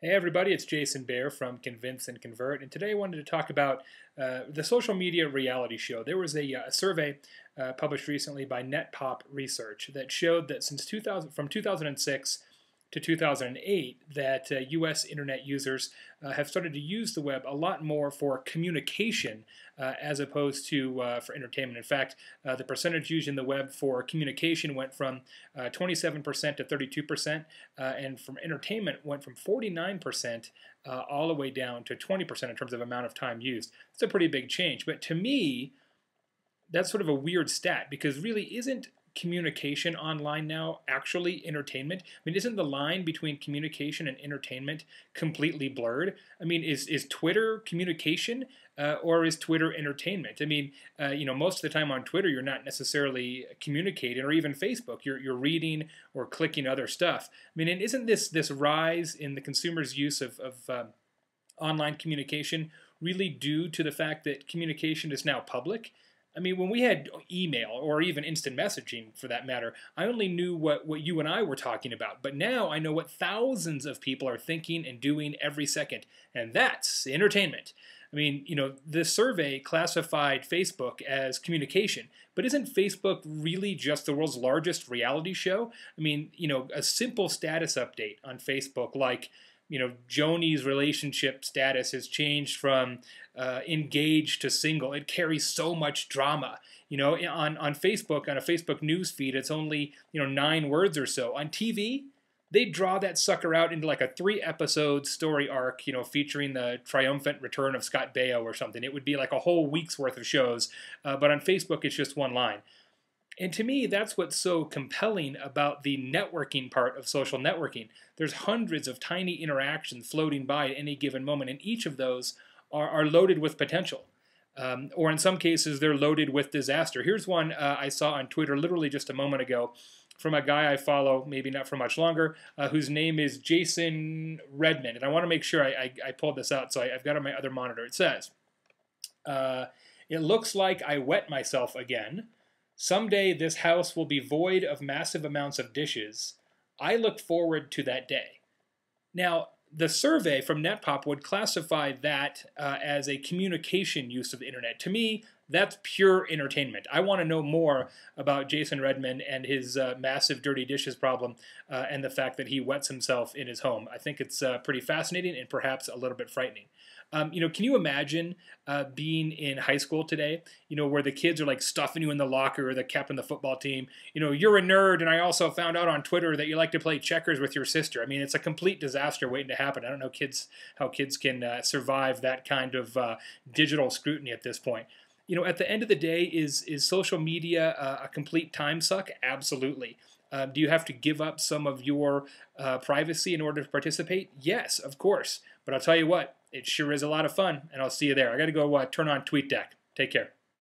Hey everybody, it's Jason Bear from Convince and Convert, and today I wanted to talk about the social media reality show. There was a survey published recently by NetPop Research that showed that from 2006 to 2008, that U.S. internet users have started to use the web a lot more for communication as opposed to for entertainment. In fact, the percentage used in the web for communication went from 27% to 32%, and from entertainment went from 49% all the way down to 20% in terms of amount of time used. It's a pretty big change, but to me, that's sort of a weird stat because really isn't communication online now actually entertainment? I mean, isn't the line between communication and entertainment completely blurred? I mean, is Twitter communication or is Twitter entertainment? I mean, most of the time on Twitter, you're not necessarily communicating, or even Facebook, you're reading or clicking other stuff. I mean, and isn't this rise in the consumer's use of online communication really due to the fact that communication is now public? I mean, when we had email or even instant messaging for that matter, I only knew what you and I were talking about. But now I know what thousands of people are thinking and doing every second. And that's entertainment. I mean, this survey classified Facebook as communication. But isn't Facebook really just the world's largest reality show? I mean, a simple status update on Facebook like, Joni's relationship status has changed from engaged to single. It carries so much drama. On Facebook, on a Facebook news feed, it's only 9 words or so. On TV, they draw that sucker out into like a 3-episode story arc, featuring the triumphant return of Scott Baio or something. It would be like a whole week's worth of shows. But on Facebook, it's just one line. And to me, that's what's so compelling about the networking part of social networking. There's hundreds of tiny interactions floating by at any given moment, and each of those are loaded with potential. Or in some cases, they're loaded with disaster. Here's one I saw on Twitter literally just a moment ago from a guy I follow, maybe not for much longer, whose name is Jason Redman. And I want to make sure I pulled this out, so I've got it on my other monitor. It says, it looks like I wet myself again. Someday this house will be void of massive amounts of dishes. I look forward to that day. Now, the survey from NetPop would classify that as a communication use of the internet. To me, that's pure entertainment. I want to know more about Jason Redman and his massive dirty dishes problem and the fact that he wets himself in his home. I think it's pretty fascinating and perhaps a little bit frightening. Can you imagine being in high school today, where the kids are like stuffing you in the locker, or the captain of the football team, you're a nerd, and I also found out on Twitter that you like to play checkers with your sister. I mean, it's a complete disaster waiting to happen. I don't know how kids can survive that kind of digital scrutiny at this point. At the end of the day, is social media a complete time suck? Absolutely. Do you have to give up some of your privacy in order to participate? Yes, of course. But I'll tell you what, it sure is a lot of fun, and I'll see you there. I got to go turn on TweetDeck. Take care.